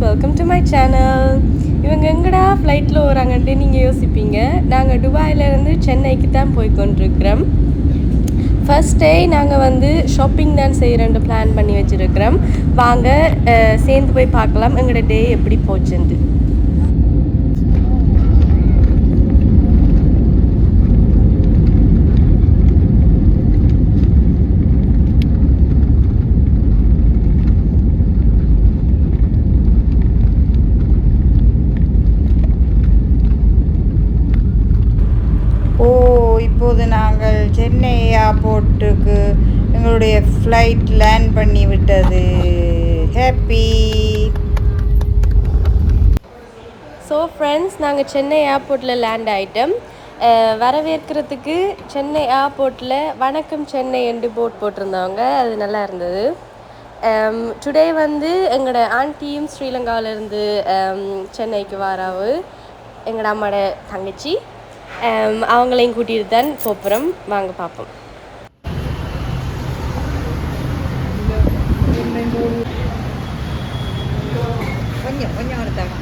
Welcome to my channel. இவங்க எங்கடா ஃப்ளைட்டில் வராங்கன்ட்டு நீங்கள் யோசிப்பீங்க. நாங்கள் துபாயிலேருந்து சென்னைக்கு தான் போய் கொண்டிருக்கிறோம். ஃபர்ஸ்ட் டே நாங்கள் ஷாப்பிங் தான் செய்கிறேன்ட்டு பிளான் பண்ணி வச்சுருக்கிறோம். வாங்க சேர்ந்து போய் பார்க்கலாம் எங்களோட டே எப்படி போச்சுன்ட்டு. இப்போது நாங்கள் சென்னை ஏர்போர்ட்டுக்கு எங்களுடைய ஃப்ளைட் லேண்ட் பண்ணி விட்டது. ஹாப்பி. ஸோ ஃப்ரெண்ட்ஸ், நாங்கள் சென்னை ஏர்போர்ட்டில் லேண்ட் ஆகிட்டோம். வரவேற்கிறதுக்கு சென்னை ஏர்போர்ட்டில் வணக்கம் சென்னை என்று போர்ட் போட்டிருந்தவங்க, அது நல்லா இருந்தது. டுடே எங்களோட ஆண்டியும் ஸ்ரீலங்காவிலேருந்து சென்னைக்கு வராவு எங்களோட அம்மாவோட தங்கச்சி. அவங்களையும் கூட்டிகிட்டு தான் போகிறோம். வாங்க பார்ப்போம். கொஞ்சம் கொஞ்சம் எடுத்தாங்க.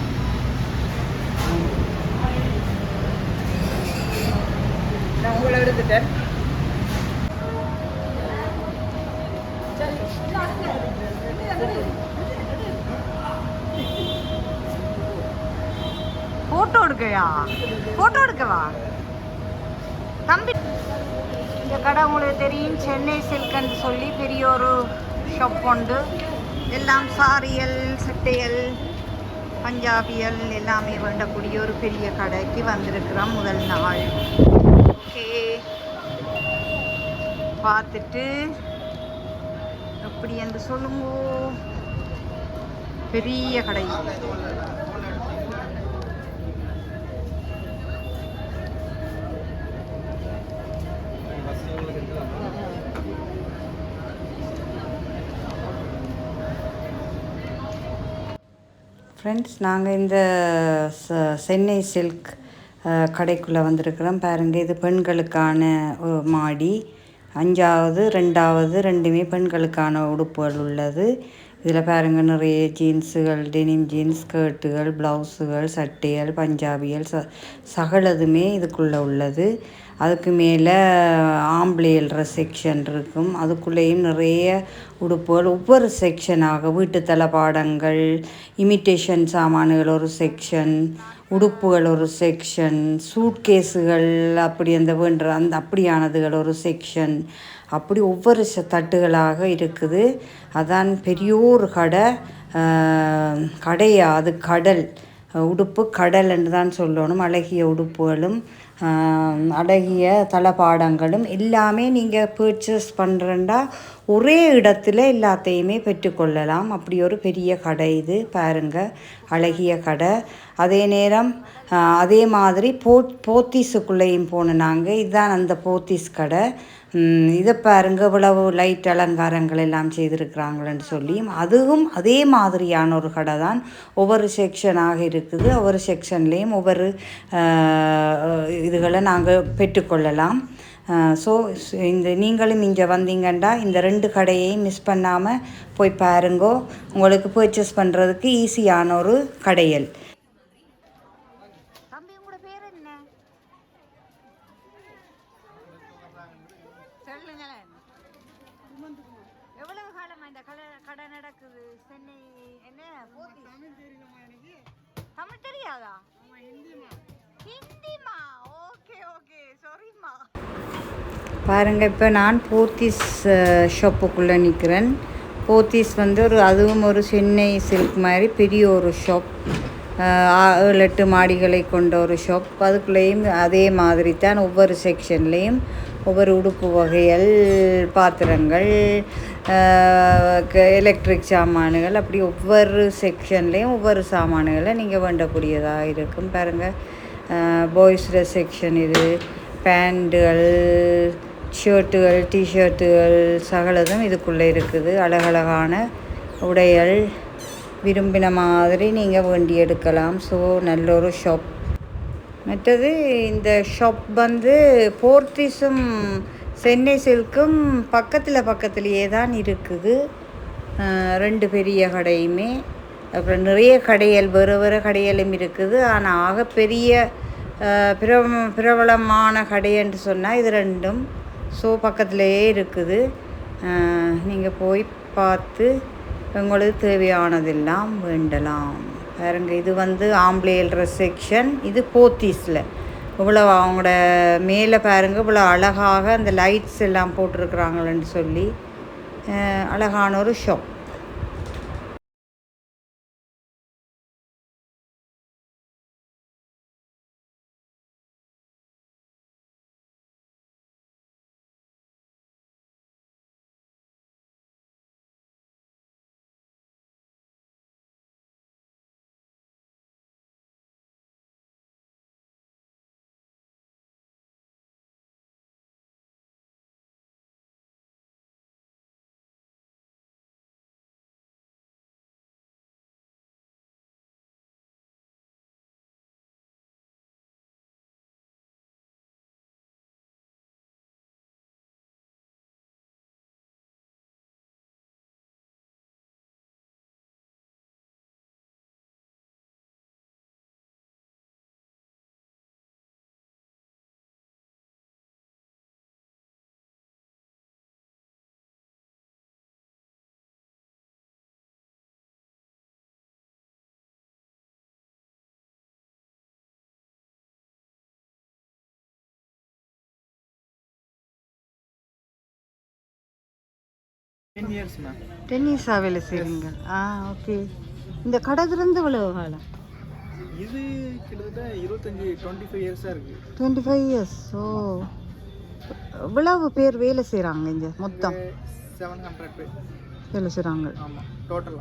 நான் உங்களை எடுத்துட்டேன். ஃபோட்டோ எடுக்கவா தம்பி? இந்த கடை உங்களுக்கு தெரியும், சென்னை சில்க்னு சொல்லி பெரிய ஒரு ஷாப் உண்டு. எல்லாம் சாரியல், சட்டையல், பஞ்சாபியல் எல்லாமே வேண்டக்கூடிய ஒரு பெரிய கடைக்கு வந்திருக்கிறோம் முதல் நாள். ஓகே, பார்த்துட்டு எப்படி என்று சொல்லுங்க. பெரிய கடை. ஃப்ரெண்ட்ஸ், நாங்கள் இந்த சென்னை சில்க் கடைக்குள்ளே வந்திருக்கிறோம். பாருங்கள், இது பெண்களுக்கான மாடி. 5வது 2வது ரெண்டுமே பெண்களுக்கான உடுப்புகள் உள்ளது. இதில் பாருங்கள், நிறைய ஜீன்ஸுகள், டெனிம் ஜீன்ஸ், ஸ்கர்ட்டுகள், ப்ளவுஸுகள், சட்டைகள், பஞ்சாபிகள் சகலதுமே இதுக்குள்ளே உள்ளது. அதுக்கு மேலே ஆம்பளையல்ற செக்ஷன் இருக்கும். அதுக்குள்ளேயும் நிறைய உடுப்புகள் ஒவ்வொரு செக்ஷனாக, வீட்டு தளபாடங்கள், இமிட்டேஷன் சாமான்கள் ஒரு செக்ஷன், உடுப்புகள் ஒரு செக்ஷன், சூட்கேஸுகள் அப்படி அப்படியானதுகள் ஒரு செக்ஷன், அப்படி ஒவ்வொரு தட்டுகளாக இருக்குது. அதான் பெரியோர் கடையா, அது கடல் உடுப்பு கடல் என்று தான் சொல்லணும். அழகிய உடுப்புகளும் அழகிய தளபாடங்களும் எல்லாமே நீங்கள் பர்ச்சேஸ் பண்ணுறண்டா ஒரே இடத்துல எல்லாத்தையுமே பெற்றுக்கொள்ளலாம். அப்படி ஒரு பெரிய கடை இது. பாருங்கள், அழகிய கடை. அதே நேரம் அதே மாதிரி போத்தீஸுக்குள்ளேயும் போனோம் நாங்கள். இதுதான் அந்த போத்தீஸ் கடை. இதை பாருங்க, இவ்வளவு லைட் அலங்காரங்கள் எல்லாம் செய்திருக்கிறாங்களேன்னு சொல்லி, அதுவும் அதே மாதிரியான ஒரு கடை தான். ஒவ்வொரு செக்ஷனாக இருக்குது. ஒவ்வொரு செக்ஷன்லேயும் ஒவ்வொரு இதுகளை நாங்கள் பெற்றுக்கொள்ளலாம். ஸோ நீங்களும் இங்கே வந்தீங்கன்னா இந்த 2 கடையையும் மிஸ் பண்ணாமல் போய் பாருங்கோ. உங்களுக்கு பர்ச்சேஸ் பண்ணுறதுக்கு ஈஸியான ஒரு கடையல். எவ்வளவு காலமா இந்த கடை நடக்குது சென்னை? என்ன தமிழ் தெரியாதா? ஹிந்திமா? ஓகே ஓகே, சாரிம்மா. பாருங்க, இப்போ நான் போத்தீஸ் ஷாப்புக்குள்ளே நிற்கிறேன். போத்தீஸ் அதுவும் ஒரு சென்னை சில்க் மாதிரி பெரிய ஒரு ஷாப். 7-8 மாடிகளை கொண்ட ஒரு ஷாப். அதுக்குள்ளேயும் அதே மாதிரி தான் ஒவ்வொரு செக்ஷன்லேயும் ஒவ்வொரு உடுப்பு வகைகள், பாத்திரங்கள், எலக்ட்ரிக் சாமான்கள், அப்படி ஒவ்வொரு செக்ஷன்லேயும் ஒவ்வொரு சாமான்களை நீங்கள் வேண்டக்கூடியதாக இருக்கும். பாருங்கள், பாய்ஸோட செக்ஷன் இது. பேண்ட்டுகள், ஷர்ட்டுகள், டிஷர்ட்டுகள் சகலதும் இதுக்குள்ளே இருக்குது. அழகழகான உடைகள் விரும்பின மாதிரி நீங்கள் வேண்டி எடுக்கலாம். ஸோ நல்ல ஒரு ஷாப். மற்றது இந்த ஷாப் போர்த்தீஸும் சென்னை சில்க்கும் பக்கத்துலேயே தான் இருக்குது. 2 பெரிய கடையுமே. அப்புறம் நிறைய கடைகள் வேறு வேறு கடைகளும் இருக்குது. ஆனால் ஆகப்பெரிய பிரபலமான கடைன்னு சொன்னால் இது ரெண்டும். ஸோ பக்கத்துலேயே இருக்குது. நீங்கள் போய் பார்த்து உங்களுக்கு தேவையானதெல்லாம் வேண்டலாம். பாருங்க, இது வந்து ஆம்பளையல் ட்ரெஸ் செக்ஷன். இது போத்தீஸில் இவ்வளோ அவங்களோட மேலே பாருங்கள் இவ்வளோ அழகாக அந்த லைட்ஸ் எல்லாம் போட்டிருக்குறாங்களேன்னு சொல்லி அழகான ஒரு ஷாப். டென்னிஸா வேலை செய்வீங்க? ஓகே. இந்த கடை திறந்து இவ்வளவு காலம்? இது கிட்டத்தட்ட 25 இயர்ஸாக இருக்குது. 25 இயர்ஸ். ஸோ இவ்வளவு பேர் வேலை செய்கிறாங்க இங்கே? மொத்தம் 700 பேர் வேலை செய்கிறாங்க. ஆமாம், டோட்டல்.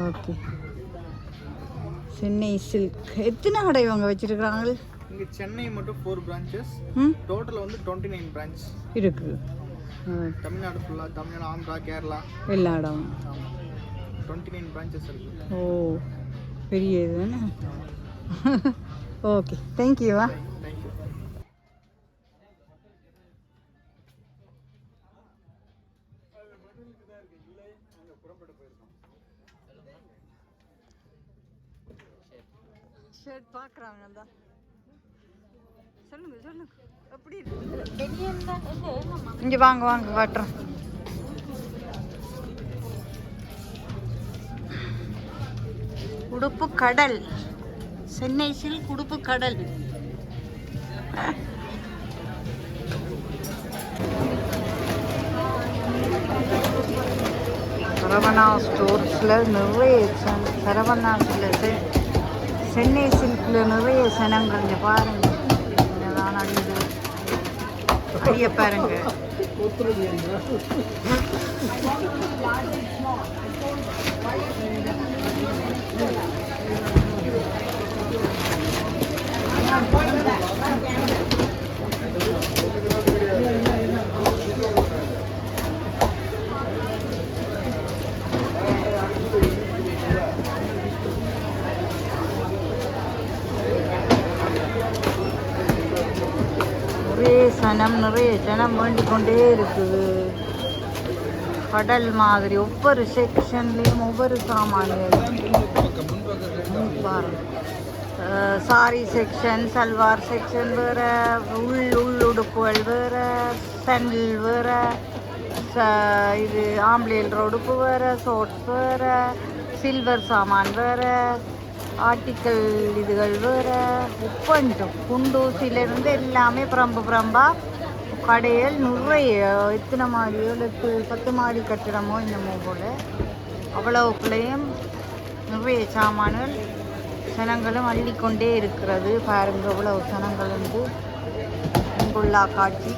ஓகே. சென்னை சில்க் எத்தனை கடை இவங்க வச்சுருக்குறாங்க? இங்கே சென்னை மட்டும் 4 பிரான்ச்சஸ். டோட்டல் வந்து 29 பிரான்ச் இருக்குது. தமிழ்நாடு ஃபுல்லாக, தமிழ்நாடு, ஆந்திரா, கேரளா எல்லா இடம். 29 பிரான்ச்சஸ் இருக்குது. ஓ, பெரிய இது தானே. ஓகே, தேங்க்யூவா. தேங்க்யூ. ஷர்ட் பார்க்குறாங்க தான். சொல்லுங்க எப்படி இங்கே வாங்க காட்டுறேன். உடுப்பு கடல், சென்னை சில்க் உடுப்பு கடல். சரவணா ஸ்டோர்ஸில் நிறைய சரவணாஸில் சென்னை சில்கில் நிறைய சனங்கள். இங்கே பாருங்க, என்னதான் அடிது பெரிய பாருங்க. நிறைய ஜனம் வேண்டிக் கொண்டே இருக்குது. கடல் மாதிரி ஒவ்வொரு செக்ஷன்லேயும் ஒவ்வொரு சாமான்கள். சாரி செக்ஷன், சல்வார் செக்ஷன் வேறு, உள்ளுடுப்புகள் வேறு, சண்டில் வேறு, இது ஆம்பளையல் உடுப்பு வேறு, ஷோர்ட்ஸ் வேறு, சில்வர் சாமான் வேறு, ஆர்டிக்கல் இதுகள் வேறு, ஒவ்வொன்றும் குண்டூசிலேருந்து எல்லாமே பிரம்பாக கடைகள் நிறைய. எத்தனை மாடியோ 10 மாடி கட்டிடமோ என்னமோ போல் அவ்வளவுக்குள்ளேயும் நிறைய சாமான்கள். சனங்களும் அள்ளிக்கொண்டே இருக்கிறது. பாருங்க அவ்வளவு சனங்கள் வந்து இங்குள்ளா காட்சி.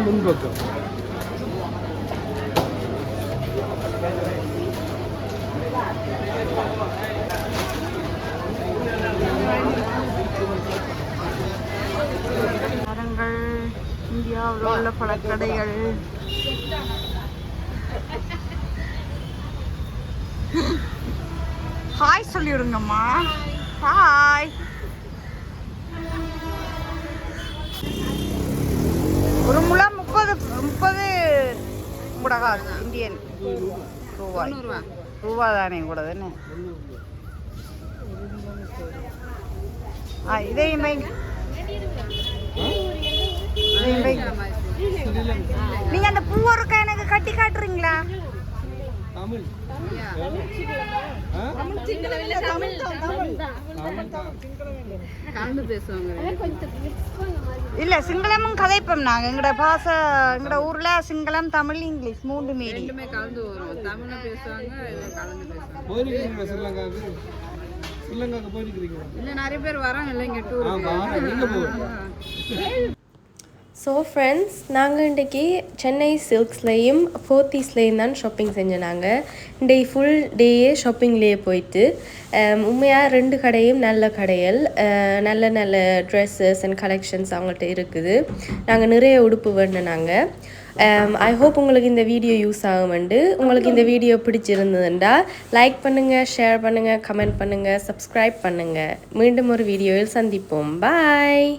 முன்பக்கம் மரங்கள், இந்தியாவில் உள்ள பழக்கடைகள். ஹாய் சொல்லிவிடுங்கம்மா. ஹாய். ஒரு முழம் 30 கூட காசு இந்தியன் ரூபாய் ரூபா தானே கூட தானே இதையும் வைங்க நீங்க அந்த பூ இருக்கா எனக்கு கட்டி காட்டுறீங்களா இல்ல சிங்களமும் கதைப்போம் நாங்க எங்கட பாச எங்கட ஊர்ல சிங்களம் தமிழ் இங்கிலீஷ் 3 மீறி கலந்து வரும் தமிழ்ல பேசுவாங்க கலந்து பேசுவாங்க போயிருக்கீங்களா ஸ்ரீலங்காவுக்கு போயிருக்கீங்களா இல்ல நிறைய பேர் வராங்க இல்ல இங்க டூர் நீங்க போங்க ஸோ ஃப்ரெண்ட்ஸ் நாங்கள் இன்றைக்கி சென்னை சில்க்ஸ்லேயும் போத்தீஸ்லேயும் தான் ஷாப்பிங் செஞ்சோம் நாங்கள் இன்றைக்கி ஃபுல் டேயே ஷாப்பிங்லேயே போயிட்டு உண்மையாக 2 கடையும் நல்ல கடைகள் நல்ல நல்ல ட்ரெஸ்ஸஸ் அண்ட் கலெக்ஷன்ஸ் அவங்கள்ட்ட இருக்குது நாங்கள் நிறைய உடுப்பு வேணும் நாங்கள் ஐ ஹோப் உங்களுக்கு இந்த வீடியோ யூஸ் ஆகும்ண்டு உங்களுக்கு இந்த வீடியோ பிடிச்சிருந்ததுண்டா லைக் பண்ணுங்கள் ஷேர் பண்ணுங்கள் கமெண்ட் பண்ணுங்கள் சப்ஸ்கிரைப் பண்ணுங்கள் மீண்டும் ஒரு வீடியோவில் சந்திப்போம் பாய்